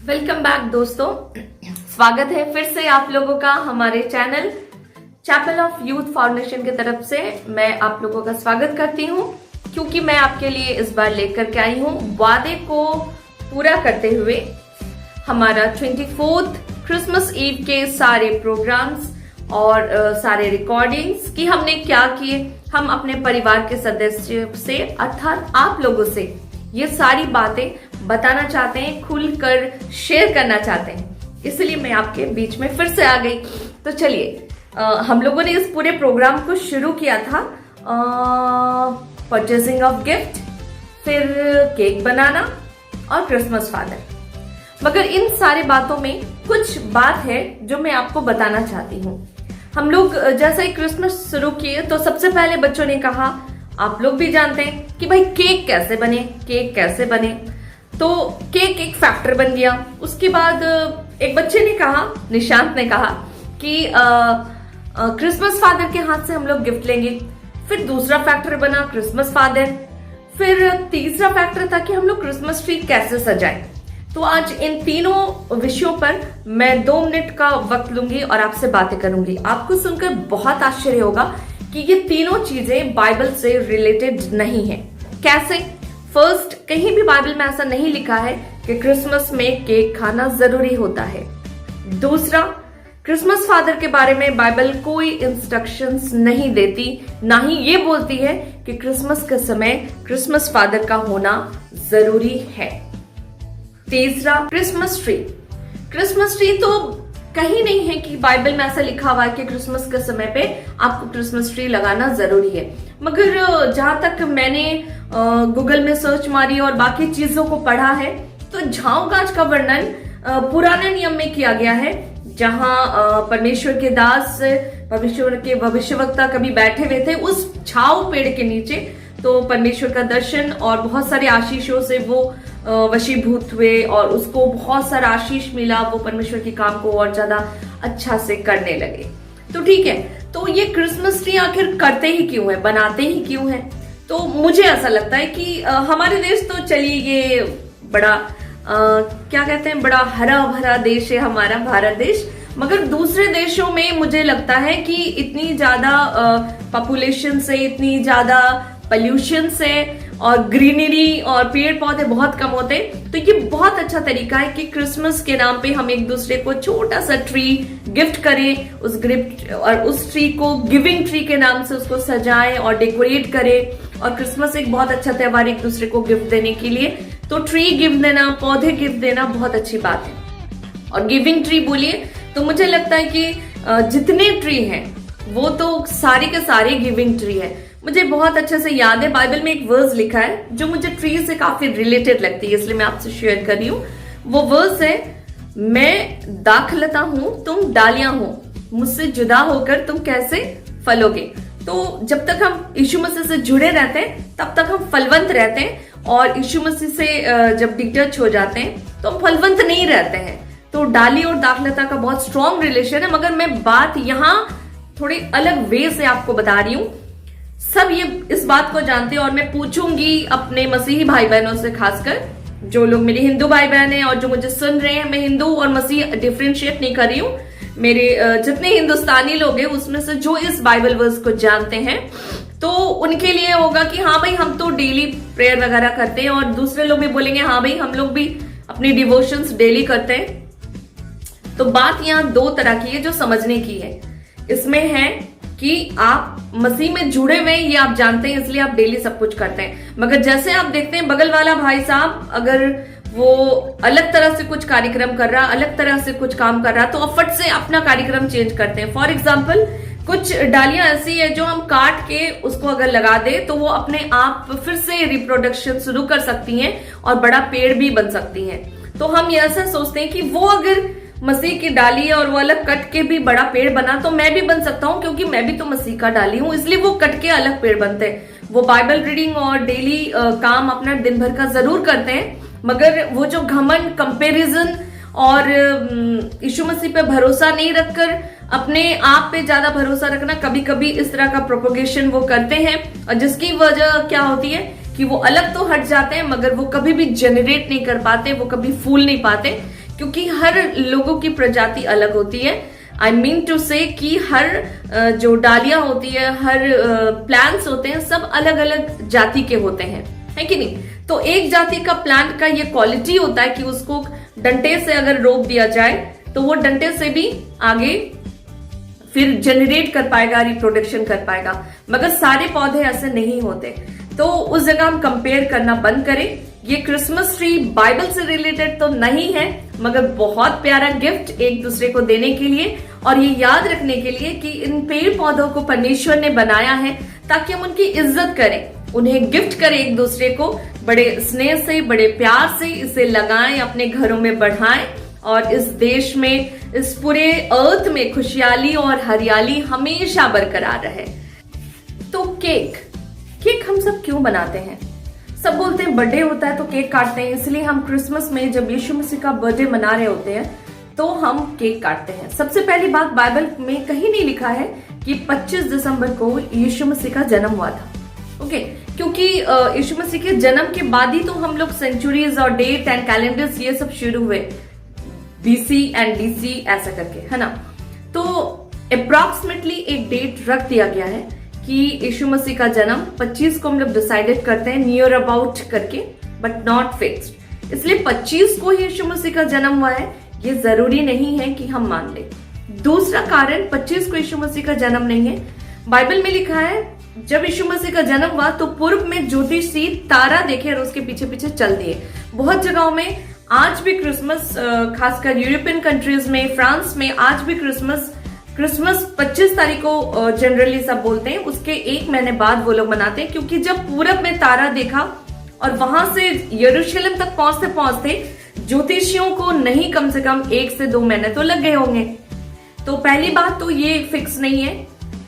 Welcome back दोस्तों, स्वागत है फिर से आप लोगों का हमारे channel chapel of youth foundation की तरफ से। मैं आप लोगों का स्वागत करती हूं क्योंकि मैं आपके लिए इस बार लेकर के आई हूं वादे को पूरा करते हुए हमारा 24th क्रिसमस ईव के सारे प्रोग्राम्स और सारे रिकॉर्डिंग्स कि हमने क्या किए। हम अपने परिवार के सदस्य से अर्थात आप लोगों से ये सारी बातें बताना चाहते हैं, खुलकर शेयर करना चाहते हैं, इसलिए मैं आपके बीच में फिर से आ गई। तो चलिए, हम लोगों ने इस पूरे प्रोग्राम को शुरू किया था परचेसिंग ऑफ गिफ्ट, फिर केक बनाना और क्रिसमस फादर। मगर इन सारी बातों में कुछ बात है जो मैं आपको बताना चाहती हूँ। हम लोग जैसे ही क्रिसमस शुरू किए तो सबसे पहले बच्चों ने कहा, आप लोग भी जानते हैं कि भाई केक कैसे बने, केक कैसे बने। तो केक एक फैक्टर बन गया। उसके बाद एक बच्चे ने कहा, निशांत ने कहा कि क्रिसमस फादर के हाथ से हम लोग गिफ्ट लेंगे। फिर दूसरा फैक्टर बना क्रिसमस फादर। फिर तीसरा फैक्टर था कि हम लोग क्रिसमस ट्री कैसे सजाएं। तो आज इन तीनों विषयों पर मैं 2 मिनट का वक्त लूंगी और आपसे बातें करूंगी। आपको सुनकर बहुत आश्चर्य होगा कि ये तीनों चीजें बाइबल से रिलेटेड नहीं है। कैसे? फर्स्ट, कहीं भी बाइबल में ऐसा नहीं लिखा है कि क्रिसमस में केक खाना जरूरी होता है। दूसरा, क्रिसमस फादर के बारे में बाइबल कोई इंस्ट्रक्शंस नहीं देती, ना ही ये बोलती है कि क्रिसमस के समय क्रिसमस फादर का होना जरूरी है। तीसरा, क्रिसमस ट्री। क्रिसमस ट्री तो कहीं नहीं है कि बाइबल में ऐसा लिखा हुआ है कि क्रिसमस के समय पे आपको क्रिसमस ट्री लगाना जरूरी है। मगर जहां तक मैंने गूगल में सर्च मारी और बाकी चीजों को पढ़ा है तो झाऊ गाछ का वर्णन पुराने नियम में किया गया है, जहां परमेश्वर के दास, परमेश्वर के भविष्यवक्ता कभी बैठे हुए थे उस झाऊ पेड़ के नीचे। तो परमेश्वर का दर्शन और बहुत सारे आशीषों से वो वशीभूत हुए और उसको बहुत सारा आशीष मिला। वो परमेश्वर के काम को और ज्यादा अच्छा से करने लगे। तो ठीक है, तो ये क्रिसमस ट्री आखिर करते ही क्यों है, बनाते ही क्यों है? तो मुझे ऐसा लगता है कि हमारे देश तो चलिए ये बड़ा क्या कहते हैं, बड़ा हरा भरा देश है हमारा भारत देश। मगर दूसरे देशों में मुझे लगता है कि इतनी ज्यादा पॉपुलेशन से, इतनी ज्यादा पॉल्यूशन से और ग्रीनरी और पेड़ पौधे बहुत कम होते, तो ये बहुत अच्छा तरीका है कि क्रिसमस के नाम पे हम एक दूसरे को छोटा सा ट्री गिफ्ट करें, उस गिफ्ट और उस ट्री को गिविंग ट्री के नाम से उसको सजाएं और डेकोरेट करें। और क्रिसमस एक बहुत अच्छा त्योहार एक दूसरे को गिफ्ट देने के लिए, तो ट्री गिफ्ट देना, पौधे गिफ्ट देना बहुत अच्छी बात है। और गिविंग ट्री बोलिए तो मुझे लगता है कि जितने ट्री हैं वो तो सारे के सारे गिविंग ट्री है। मुझे बहुत अच्छे से याद है, बाइबल में एक वर्स लिखा है जो मुझे ट्री से काफी रिलेटेड लगती है, इसलिए मैं आपसे शेयर कर रही हूँ। वो वर्स है, मैं दाखलता हूं, तुम डालियां हो, मुझसे जुदा होकर तुम कैसे फलोगे। तो जब तक हम यीशु मसीह से जुड़े रहते हैं तब तक हम फलवंत रहते हैं, और यीशु मसीह से जब डिटच हो जाते हैं तो हम फलवंत नहीं रहते हैं। तो डाली और दाखलता का बहुत स्ट्रॉन्ग रिलेशन है। मगर मैं बात यहाँ थोड़ी अलग वे से आपको बता रही हूँ। सब ये इस बात को जानते हैं और मैं पूछूंगी अपने मसीही भाई बहनों से, खासकर जो लोग मेरे हिंदू भाई बहन हैं और जो मुझे सुन रहे हैं। मैं हिंदू और मसीह डिफरेंशिएट नहीं कर रही हूँ। मेरे जितने हिंदुस्तानी लोग हैं उसमें से जो इस बाइबल वर्स को जानते हैं तो उनके लिए होगा कि हाँ भाई हम तो डेली प्रेयर वगैरह करते हैं, और दूसरे लोग भी बोलेंगे हाँ भाई हम लोग भी अपनी डिवोशंस डेली करते हैं। तो बात यहाँ 2 तरह की है जो समझने की है। इसमें है कि आप मसीह में जुड़े हुए हैं, ये आप जानते हैं, इसलिए आप डेली सब कुछ करते हैं। मगर जैसे आप देखते हैं बगल वाला भाई साहब अगर वो अलग तरह से कुछ कार्यक्रम कर रहा, अलग तरह से कुछ काम कर रहा, तो आप फट से अपना कार्यक्रम चेंज करते हैं। फॉर एग्जाम्पल, कुछ डालियां ऐसी है जो हम काट के उसको अगर लगा दे तो वो अपने आप फिर से रिप्रोडक्शन शुरू कर सकती हैं और बड़ा पेड़ भी बन सकती हैं। तो हम ये ऐसा सोचते हैं कि वो अगर मसीह की डाली है और वो अलग कट के भी बड़ा पेड़ बना तो मैं भी बन सकता हूँ, क्योंकि मैं भी तो मसीह का डाली हूँ, इसलिए वो कट के अलग पेड़ बनते हैं। वो बाइबल रीडिंग और डेली काम अपना दिन भर का जरूर करते हैं, मगर वो जो घमंड, कंपैरिजन और यीशु मसीह पे भरोसा नहीं रखकर अपने आप पे ज्यादा भरोसा रखना, कभी कभी इस तरह का प्रोपोगेशन वो करते हैं। और जिसकी वजह क्या होती है कि वो अलग तो हट जाते हैं मगर वो कभी भी जनरेट नहीं कर पाते, वो कभी फूल नहीं पाते, क्योंकि हर लोगों की प्रजाति अलग होती है। आई मीन टू से कि हर जो डालियां होती है, हर प्लांट्स होते हैं, सब अलग अलग जाति के होते हैं, है कि नहीं। तो एक जाति का प्लांट का ये क्वालिटी होता है कि उसको डंडे से अगर रोक दिया जाए तो वो डंडे से भी आगे फिर जनरेट कर पाएगा, रिप्रोडक्शन कर पाएगा। मगर सारे पौधे ऐसे नहीं होते, तो उस जगह हम कंपेयर करना बंद करें। ये क्रिसमस ट्री बाइबल से रिलेटेड तो नहीं है, मगर बहुत प्यारा गिफ्ट एक दूसरे को देने के लिए और ये याद रखने के लिए कि इन पेड़ पौधों को परमेश्वर ने बनाया है ताकि हम उनकी इज्जत करें, उन्हें गिफ्ट करें एक दूसरे को, बड़े स्नेह से, बड़े प्यार से इसे लगाएं, अपने घरों में बढ़ाएं और इस देश में, इस पूरे अर्थ में खुशहाली और हरियाली हमेशा बरकरार रहे। तो केक हम सब क्यों बनाते हैं? सब बोलते हैं बर्थडे होता है तो केक काटते हैं, इसलिए हम क्रिसमस में जब यीशु मसीह का बर्थडे मना रहे होते हैं तो हम केक काटते हैं। सबसे पहली बात, बाइबल में कहीं नहीं लिखा है कि 25 दिसंबर को यीशु मसीह का जन्म हुआ था। ओके, क्योंकि यीशु मसीह के जन्म के बाद ही तो हम लोग सेंचुरीज और डेट एंड कैलेंडर्स ये सब शुरू हुए, BC एंड DC ऐसा करके, है ना। तो अप्रॉक्सीमेटली एक डेट रख दिया गया है कि यीशु मसीह का जन्म 25 को हम लोग डिसाइडेड करते हैं, नियर अबाउट करके, बट नॉट फिक्स्ड। इसलिए 25 को ही यीशु मसीह का जन्म हुआ है ये जरूरी नहीं है कि हम मान ले। दूसरा कारण, 25 को यीशु मसीह का जन्म नहीं है, बाइबल में लिखा है जब यीशु मसीह का जन्म हुआ तो पूर्व में ज्योतिषी तारा देखे और उसके पीछे पीछे चल दिए। बहुत जगहों में आज भी क्रिसमस, खासकर यूरोपियन कंट्रीज में, फ्रांस में आज भी क्रिसमस 25 तारीख को जनरली सब बोलते हैं, उसके 1 महीने बाद वो लोग मनाते हैं, क्योंकि जब पूरब में तारा देखा और वहां से यरूशलेम तक पहुंचते पहुंचते ज्योतिषियों को नहीं कम से कम 1 से 2 महीने तो लग गए होंगे। तो पहली बात तो ये फिक्स नहीं है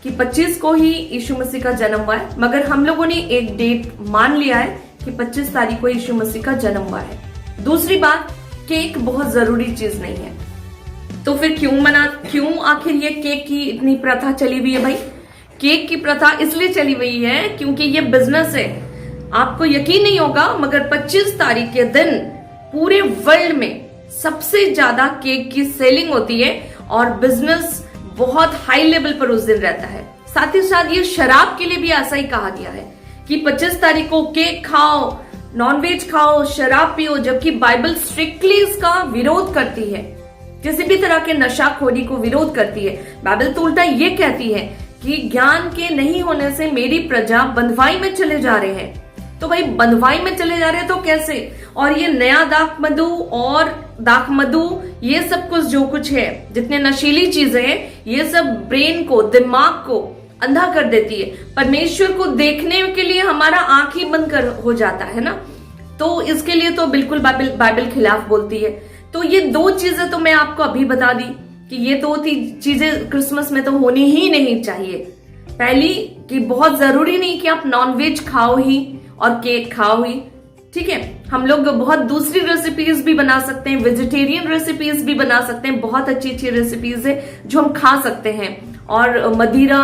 कि 25 को ही यीशु मसीह का जन्म हुआ है, मगर हम लोगों ने एक डेट मान लिया है कि 25 तारीख को यीशु मसीह का जन्म हुआ है। दूसरी बात, केक बहुत जरूरी चीज नहीं है, तो फिर क्यों आखिर ये केक की इतनी प्रथा चली हुई है? भाई, केक की प्रथा इसलिए चली हुई है क्योंकि ये बिजनेस है। आपको यकीन नहीं होगा मगर 25 तारीख के दिन पूरे वर्ल्ड में सबसे ज्यादा केक की सेलिंग होती है और बिजनेस बहुत हाई लेवल पर उस दिन रहता है। साथ ही साथ ये शराब के लिए भी ऐसा ही कहा गया है कि 25 तारीख को केक खाओ, नॉनवेज खाओ, शराब पियो, जबकि बाइबल स्ट्रिक्टली इसका विरोध करती है, किसी भी तरह के नशाखोरी को विरोध करती है। बाइबल तो उल्टा ये कहती है कि ज्ञान के नहीं होने से मेरी प्रजा बंधुआई में चले जा रहे हैं। तो भाई, बंधुआई में चले जा रहे हैं तो कैसे? और ये नया दाख मधु ये सब कुछ जो कुछ है, जितने नशीली चीजें हैं, ये सब ब्रेन को, दिमाग को अंधा कर देती है। परमेश्वर को देखने के लिए हमारा आंख ही बंद कर हो जाता है ना। तो इसके लिए तो बिल्कुल बाइबल खिलाफ बोलती है। तो ये 2 चीजें तो मैं आपको अभी बता दी कि ये 2 चीजें क्रिसमस में तो होनी ही नहीं चाहिए। पहली कि बहुत जरूरी नहीं कि आप नॉनवेज खाओ ही और केक खाओ ही, ठीक है। हम लोग बहुत दूसरी रेसिपीज भी बना सकते हैं, वेजिटेरियन रेसिपीज भी बना सकते हैं, बहुत अच्छी अच्छी रेसिपीज है जो हम खा सकते हैं। और मदिरा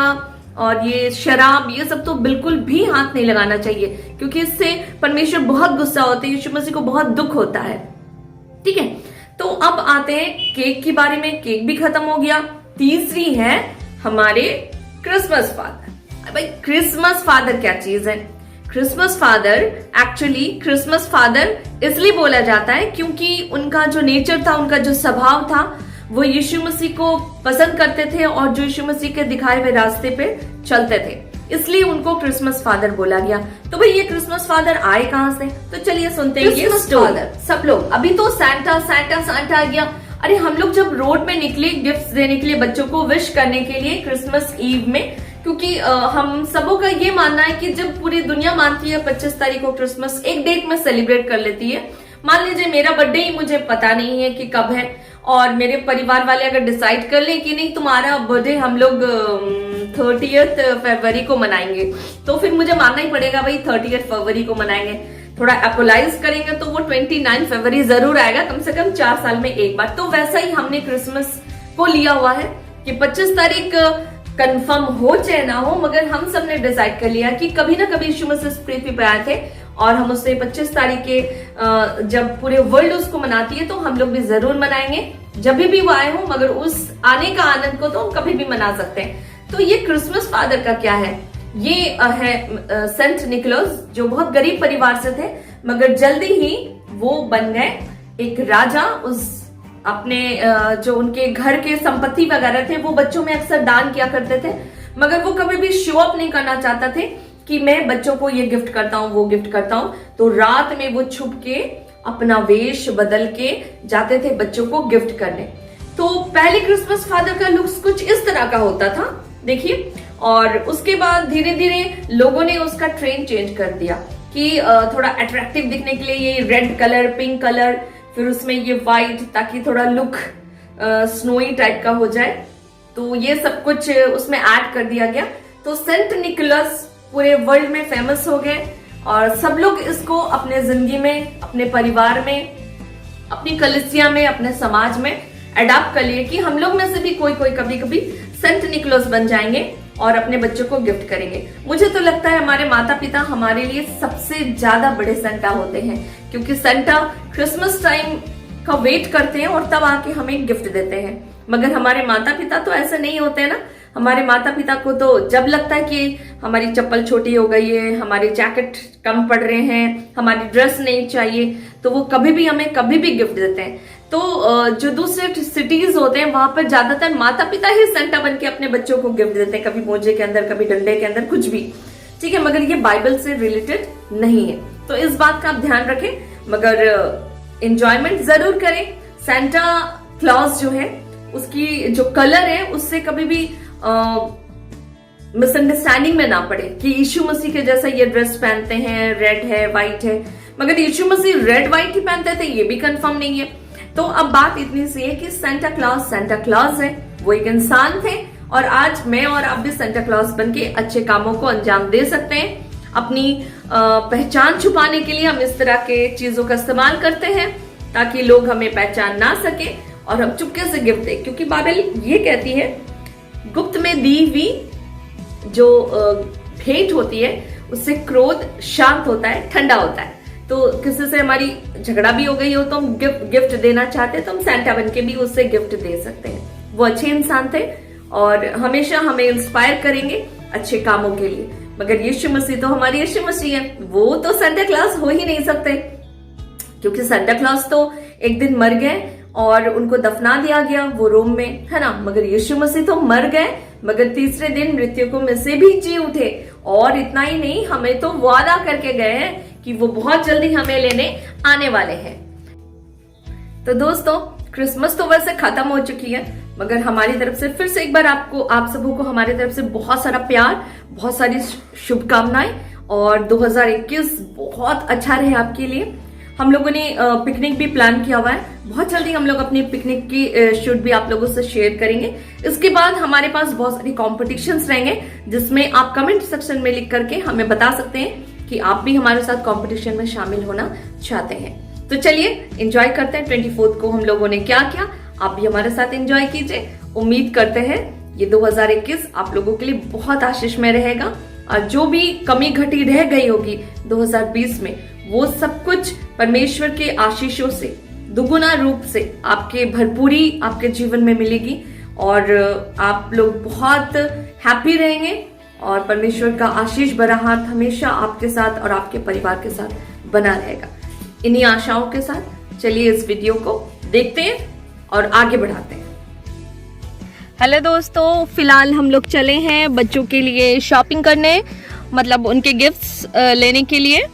और ये शराब, ये सब तो बिल्कुल भी हाथ नहीं लगाना चाहिए, क्योंकि इससे परमेश्वर बहुत गुस्सा होते हैं, यीशु मसीह को बहुत दुख होता है, ठीक है। तो अब आते हैं केक के बारे में। केक भी खत्म हो गया। तीसरी है हमारे क्रिसमस फादर। भाई, क्रिसमस फादर क्या चीज है? क्रिसमस फादर इसलिए बोला जाता है क्योंकि उनका जो नेचर था, उनका जो स्वभाव था, वो यीशु मसीह को पसंद करते थे और जो यीशु मसीह के दिखाए हुए रास्ते पे चलते थे, इसलिए उनको क्रिसमस फादर बोला गया। तो भाई, ये क्रिसमस फादर आए कहां से? तो चलिए सुनते हैं ये स्टोरी। सब लोग अभी तो सांता आ गया। अरे, हम लोग जब रोड में निकले गिफ्ट्स देने के लिए, बच्चों को विश करने के लिए क्रिसमस ईव में, क्योंकि हम सबों का ये मानना है कि जब पूरी दुनिया मानती है 25 तारीख को क्रिसमस, एक डेट में सेलिब्रेट कर लेती है। मान लीजिए मेरा बर्थडे ही मुझे पता नहीं है कि कब है, और मेरे परिवार वाले अगर डिसाइड कर ले कि नहीं तुम्हारा बर्थडे हम लोग 30th फरवरी को मनाएंगे, तो फिर मुझे मानना ही पड़ेगा भाई 30th फरवरी को मनाएंगे। थोड़ा एपोलाइज करेंगे तो वो 29 फरवरी जरूर आएगा, कम से कम 4 साल में एक बार। तो वैसा ही हमने क्रिसमस को लिया हुआ है कि 25 तारीख कंफर्म हो चाहे ना हो, मगर हम सब ने डिसाइड कर लिया कि कभी ना कभी यीशु मसीह इस पृथ्वी पे आए थे और हम उससे 25 तारीख के जब पूरे वर्ल्ड उसको मनाती है तो हम लोग भी जरूर मनाएंगे, जब भी वो आए हो, मगर उस आने का आनंद को तो हम कभी भी मना सकते हैं। तो ये क्रिसमस फादर का क्या है, ये है सेंट निकोलस, जो बहुत गरीब परिवार से थे मगर जल्दी ही वो बन गए एक राजा। उस अपने जो उनके घर के संपत्ति वगैरह थे वो बच्चों में अक्सर दान किया करते थे, मगर वो कभी भी शो अप नहीं करना चाहता थे कि मैं बच्चों को ये गिफ्ट करता हूँ वो गिफ्ट करता हूँ। तो रात में वो छुप के अपना वेश बदल के जाते थे बच्चों को गिफ्ट करने। तो पहले क्रिसमस फादर का लुक्स कुछ इस तरह का होता था, देखिए। और उसके बाद धीरे धीरे लोगों ने उसका ट्रेंड चेंज कर दिया कि थोड़ा अट्रैक्टिव दिखने के लिए ये रेड कलर, पिंक कलर, फिर उसमें ये व्हाइट, ताकि थोड़ा लुक स्नोई टाइप का हो जाए। तो ये सब कुछ उसमें ऐड कर दिया गया। तो सेंट निकोलस पूरे वर्ल्ड में फेमस हो गए और सब लोग इसको अपने जिंदगी में, अपने परिवार में, अपनी कलिसिया में, अपने समाज में अडॉप्ट कर लिए कि हम लोग में से भी कोई कोई कभी कभी सेंट निकोलस बन जाएंगे और अपने बच्चों को गिफ्ट करेंगे। मुझे तो लगता है हमारे माता पिता हमारे लिए सबसे ज्यादा बड़े सेंटा होते हैं, क्योंकि सेंटा क्रिसमस टाइम का वेट करते हैं और तब आके हमें गिफ्ट देते हैं। मगर हमारे माता पिता तो ऐसे नहीं होते हैं ना। हमारे माता पिता को तो जब लगता है कि हमारी चप्पल छोटी हो गई है, हमारी जैकेट कम पड़ रहे हैं, हमारी ड्रेस नहीं चाहिए, तो वो कभी भी हमें कभी भी गिफ्ट देते हैं। तो जो दूसरे सिटीज होते हैं वहां पर ज्यादातर माता पिता ही सेंटा बन के अपने बच्चों को गिफ्ट देते हैं, कभी मोजे के अंदर, कभी डंडे के अंदर, कुछ भी, ठीक है। मगर ये बाइबल से रिलेटेड नहीं है, तो इस बात का आप ध्यान रखें। मगर एंजॉयमेंट जरूर करें। सेंटा क्लॉज जो है उसकी जो कलर है उससे कभी भी मिसअंडरस्टैंडिंग में ना पड़े कि यीशु मसीह के जैसा ये ड्रेस पहनते हैं, रेड है, व्हाइट है, मगर यीशु मसीह रेड व्हाइट ही पहनते थे, ये भी कंफर्म नहीं है। तो अब बात इतनी सी है कि सेंटा क्लॉज है, वो एक इंसान थे और आज मैं और आप भी सेंटा क्लॉज बन के अच्छे कामों को अंजाम दे सकते हैं। अपनी पहचान छुपाने के लिए हम इस तरह के चीजों का इस्तेमाल करते हैं ताकि लोग हमें पहचान ना सके और हम चुपके से गिफ्ट दें, क्योंकि बाइबल ये कहती है गुप्त में दी हुई जो भेंट होती है उससे क्रोध शांत होता है, ठंडा होता है। तो किसी से हमारी झगड़ा भी हो गई हो तो हम गिफ्ट देना चाहते हैं तो हम सेंटा बन के भी उससे गिफ्ट दे सकते हैं। वो अच्छे इंसान थे और हमेशा हमें इंस्पायर करेंगे अच्छे कामों के लिए। मगर यीशु मसीह तो हमारे यीशु मसीह है, वो तो सेंटा क्लॉज हो ही नहीं सकते, क्योंकि सेंटा क्लॉज तो एक दिन मर गए और उनको दफना दिया गया वो रोम में, है ना। मगर यीशु मसीह तो मर गए मगर तीसरे दिन मृतकों में से भी जी उठे। और इतना ही नहीं, हमें तो वादा करके गए हैं कि वो बहुत जल्दी हमें लेने आने वाले हैं। तो दोस्तों, क्रिसमस तो वैसे खत्म हो चुकी है, मगर हमारी तरफ से फिर से एक बार आप सबों को हमारी तरफ से बहुत सारा प्यार, बहुत सारी शुभकामनाएं और 2021 बहुत अच्छा रहे आपके लिए। हम लोगों ने पिकनिक भी प्लान किया हुआ है, बहुत जल्दी हम लोग अपनी पिकनिक की शूट भी आप लोगों से शेयर करेंगे। इसके बाद हमारे पास बहुत सारी कॉम्पिटिशन्स रहेंगे जिसमें आप कमेंट सेक्शन में लिख करके हमें बता सकते हैं कि आप भी हमारे साथ कंपटीशन में शामिल होना चाहते हैं। तो चलिए एंजॉय करते हैं 24 को हम लोगों ने क्या किया, आप भी हमारे साथ एंजॉय कीजिए। उम्मीद करते हैं ये 2021 आप लोगों के लिए बहुत आशीषमय रहेगा और जो भी कमी घटी रह गई होगी 2020 में वो सब कुछ परमेश्वर के आशीषों से दुगुना रूप से आपके भरपूरी आपके जीवन में मिलेगी और आप लोग बहुत हैप्पी रहेंगे और परमेश्वर का आशीष भरा हाथ हमेशा आपके साथ और आपके परिवार के साथ बना रहेगा। इन्हीं आशाओं के साथ चलिए इस वीडियो को देखते हैं और आगे बढ़ाते हैं। हेलो दोस्तों, फिलहाल हम लोग चले हैं बच्चों के लिए शॉपिंग करने, मतलब उनके गिफ्ट्स लेने के लिए।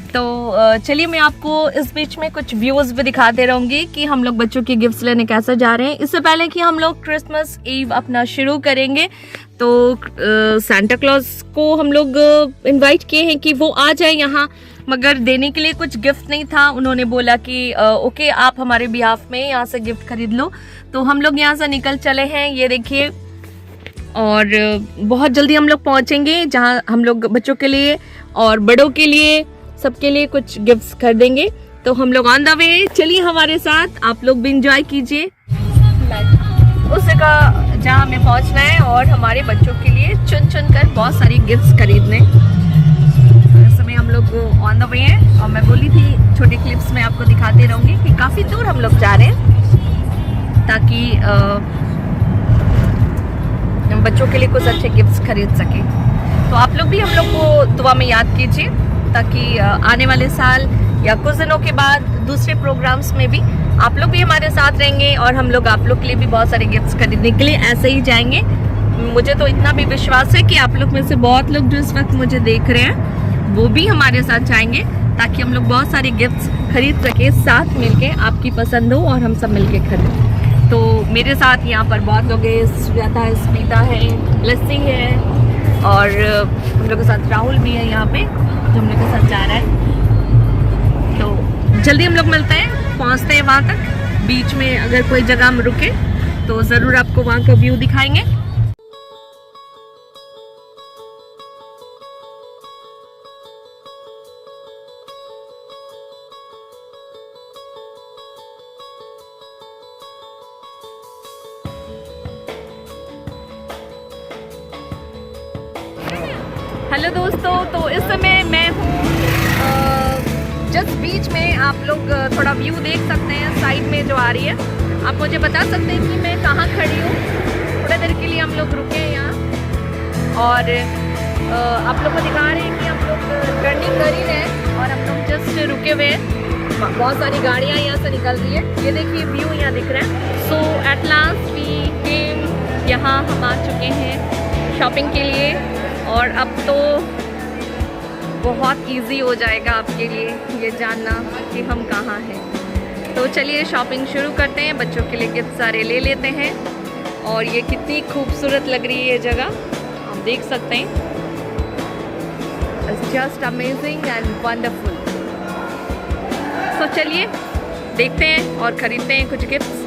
तो चलिए मैं आपको इस बीच में कुछ व्यूज भी दिखाते रहूंगी कि हम लोग बच्चों की गिफ्ट्स लेने कैसे जा रहे हैं। इससे पहले कि हम लोग क्रिसमस ईव अपना शुरू करेंगे तो सेंटा क्लॉज को हम लोग इनवाइट किए हैं कि वो आ जाए यहाँ, मगर देने के लिए कुछ गिफ्ट नहीं था। उन्होंने बोला कि ओके आप हमारे बिहाफ में यहाँ से गिफ्ट खरीद लो। तो हम लोग यहाँ से निकल चले हैं, ये देखिए, और बहुत जल्दी हम लोग पहुँचेंगे जहाँ हम लोग बच्चों के लिए और बड़ों के लिए सबके लिए कुछ गिफ्ट्स खरीदेंगे। तो हम लोग ऑन द वे, चलिए हमारे साथ, आप लोग भी इंजॉय कीजिए उस जगह जहाँ हमें पहुँचना है और हमारे बच्चों के लिए चुन चुन कर बहुत सारी गिफ्ट्स खरीदने। इस समय हम लोग ऑन द वे हैं और मैं बोली थी छोटे क्लिप्स में आपको दिखाते रहूँगी कि काफ़ी दूर हम लोग जा रहे हैं ताकि बच्चों के लिए कुछ अच्छे गिफ्ट्स खरीद सके। तो आप लोग भी हम लोग को दुआ में याद कीजिए ताकि आने वाले साल या कुछ दिनों के बाद दूसरे प्रोग्राम्स में भी आप लोग भी हमारे साथ रहेंगे और हम लोग आप लोग के लिए भी बहुत सारे गिफ्ट्स खरीदने के लिए ऐसे ही जाएंगे। मुझे तो इतना भी विश्वास है कि आप लोग में से बहुत लोग जो इस वक्त मुझे देख रहे हैं वो भी हमारे साथ जाएंगे ताकि हम लोग बहुत सारे गिफ्ट्स खरीद सके साथ मिलके, आपकी पसंद हो और हम सब मिलके खरीदें। तो मेरे साथ यहाँ पर बहुत लोग हैं, श्वेता है, स्मिता है, लस्सी है और हम लोग के साथ राहुल भी है यहाँ पे जो हम लोग के साथ जा रहा है। तो जल्दी हम लोग मिलते हैं, पहुँचते हैं वहाँ तक। बीच में अगर कोई जगह हम रुके तो ज़रूर आपको वहाँ का व्यू दिखाएंगे। हेलो दोस्तों, तो इस समय मैं हूँ जस्ट बीच में। आप लोग थोड़ा व्यू देख सकते हैं साइड में जो आ रही है। आप मुझे बता सकते हैं कि मैं कहाँ खड़ी हूँ। थोड़ा देर के लिए हम लोग रुके हैं यहाँ और आप लोग को दिखा रहे हैं कि हम लोग टर्निंग कर ही रहे हैं और हम लोग जस्ट रुके हुए हैं। बहुत सारी गाड़ियाँ यहाँ से निकल रही है, ये देखिए व्यू यहाँ दिख रहा है। सो एट लास्ट वी केम, यहाँ हम आ चुके हैं शॉपिंग के लिए और अब तो बहुत इजी हो जाएगा आपके लिए ये जानना कि हम कहाँ हैं। तो चलिए शॉपिंग शुरू करते हैं, बच्चों के लिए गिफ्ट सारे ले लेते हैं। और ये कितनी खूबसूरत लग रही है ये जगह, आप देख सकते हैं। It's just amazing and wonderful. तो चलिए देखते हैं और ख़रीदते हैं कुछ गिफ्ट्स।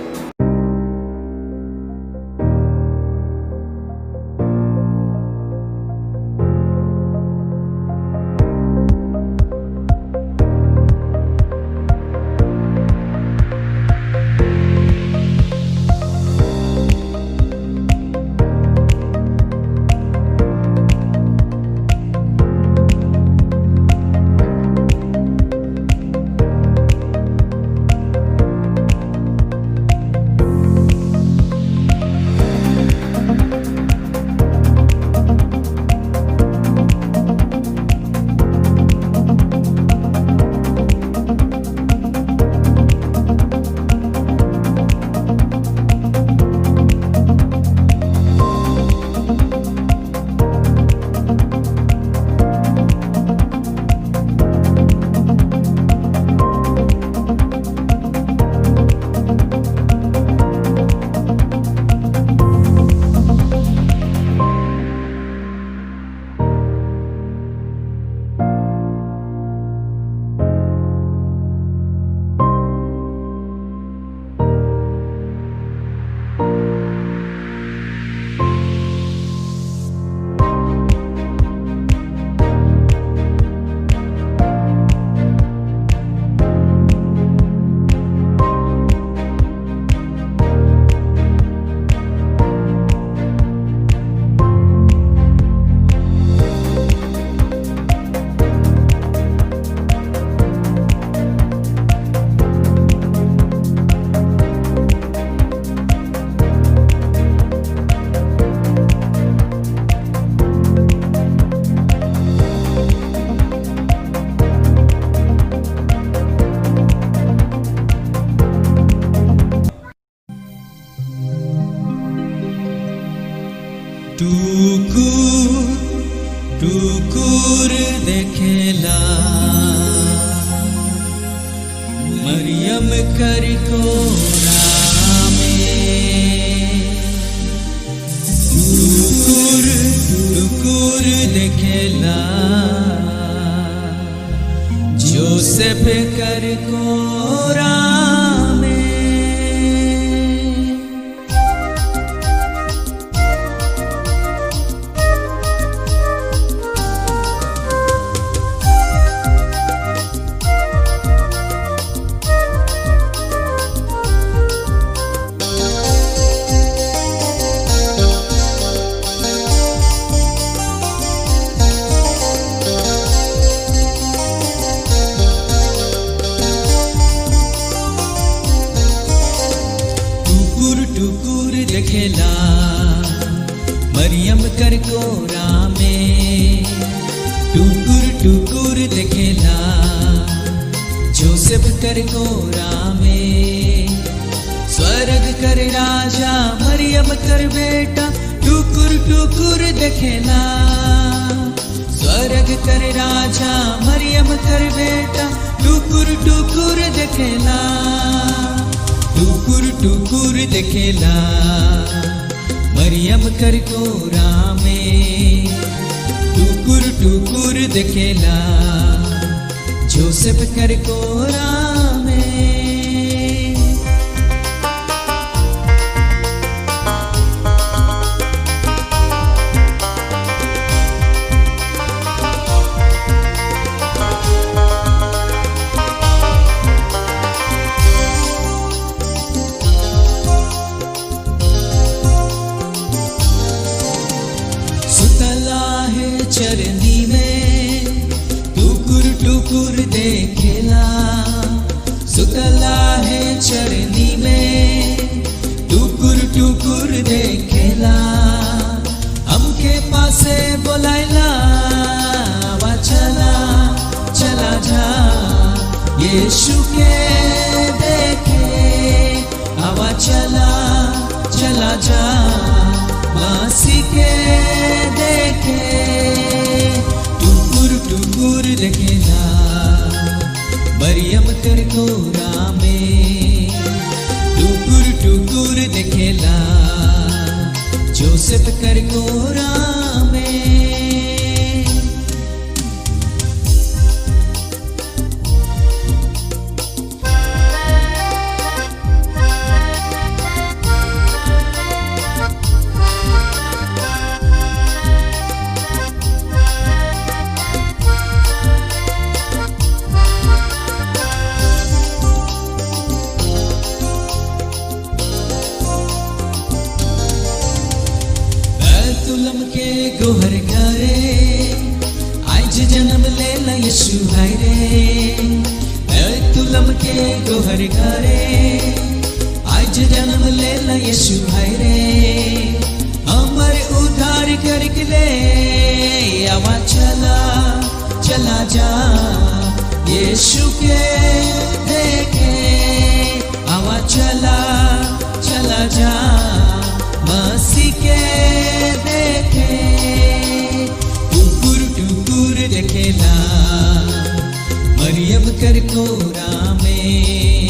टुकुर देखेला मरियम कर कोरा में। टुकुर टुकुर देखेला जोसेफ कर कोरा में। टुकुर देखेला मरियम कर कोरा में टुकुर टुकुर देखेला जोसेफ कर कोरा में स्वर्ग कर राजा मरियम कर बेटा टुकुर टुकुर देखेला स्वर्ग कर राजा मरियम कर बेटा टुकुर टुकुर देखेला टुकुर टुकुर देखेला मरियम कर कोरा में टुकुर टुकुर देखेला जोसेफ कर कोरा में चरनी में टुकुर टुकुर देखेला सुतला है चरनी में टुकुर टुकुर देखेला हमके पासे बोलाइला वा चला चला जा यीशु के देखे आवा चला चला जा मसीह के देखे टुकुर टुकुर देखेला मरियम कर कोरा में टुकुर टुकुर देखेला जोसेफ कर कोरा में तुलम के गोहर घरे आज जन्म लेला यीशु हाय रे तुलम के गोहर घरे आज जन्म लेला यीशु हाय रे हमर उद्धार करके ले आवा चला चला जा यीशु के देखे आवा चला चला जा मसीह के देखे टुकुर टुकुर देखेला मरियम कर कोरा में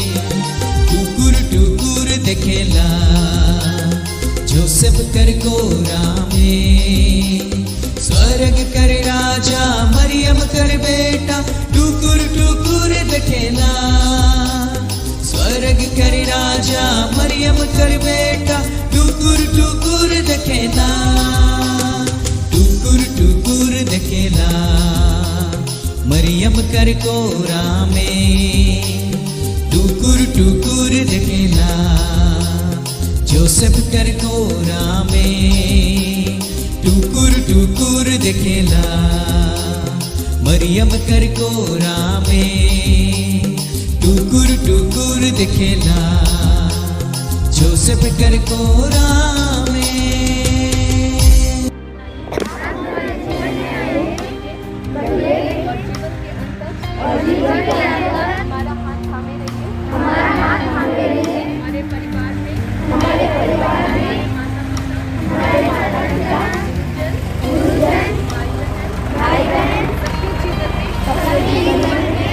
टुकुर टुकुर देखेला जोसेफ कर कोरा में स्वर्ग कर राजा मरियम कर बेटा टुकुर टुकुर देखेला स्वर्ग कर राजा मरियम कर बेटा टुकुर टुकुर देखेला टुकुर टुकुर देखेला मरियम कर कोरा में टुकुर टुकुर देखेला जोसेफ कर कोरा में टुकुर टुकुर देखेला मरियम कर कोरा में टुकुर टुकुर देखेला जोसेफ कर कोरा में हमारा हाथ थामे रहिए हमारे परिवार में हमारे माता पिता गुरुजन भाई बहन सबके जीवन में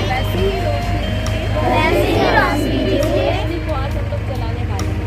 वैसी ही रोशनी दीजिए को आज हम लोग जलाने वाले हैं।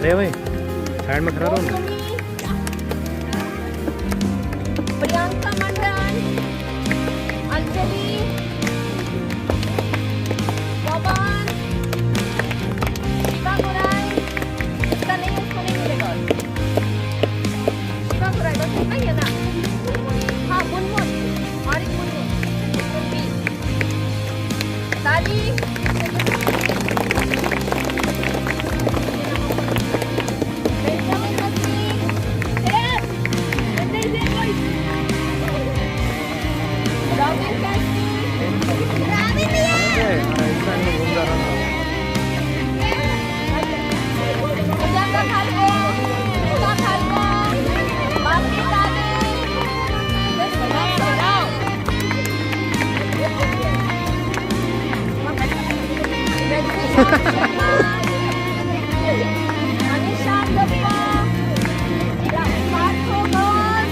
ले भाई साइड में खड़ा रहो ना। प्रियंका मंडल, अंजलि, पवन, शिवा गोराई, इसका नहीं, इसको नहीं मिलेगा। शिवा गोराई बस इतना ही है ना? हाँ, मुनमुन और एक मुनमुन, मुनमुन ताली, बेंजामिन मसीह, रॉबिन कैसी, रानी मिया, घूम जा रहा था। सुजाता खालको, सुधा खालको, बापी दादी, अनिशा गप्पा, पार्थो घोष,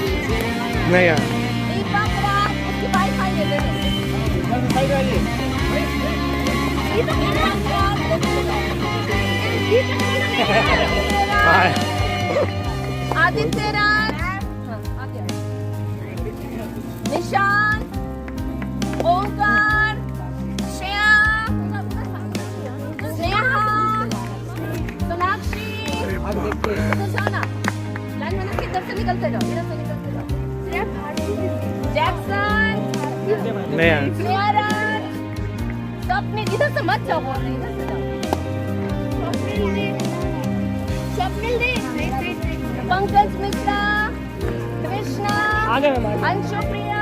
नहीं यार दीपक राज, उसकी वाईफाई ले ले। आदित्य राज, निशान, ओंकार, श्रेया, स्नेहा, सोनाक्षी, इधर जाओ ना, लाइन बना के इधर से निकलते जाओ, इधर से निकलते जाओ। जैक्सन, नहीं यार क्लियरन, स्वप्निल, इधर से मत जाओ, बोल रही, इधर से जाओ। स्वप्निल दे, पंकज मिश्रा, कृष्णा, अंशुप्रिया,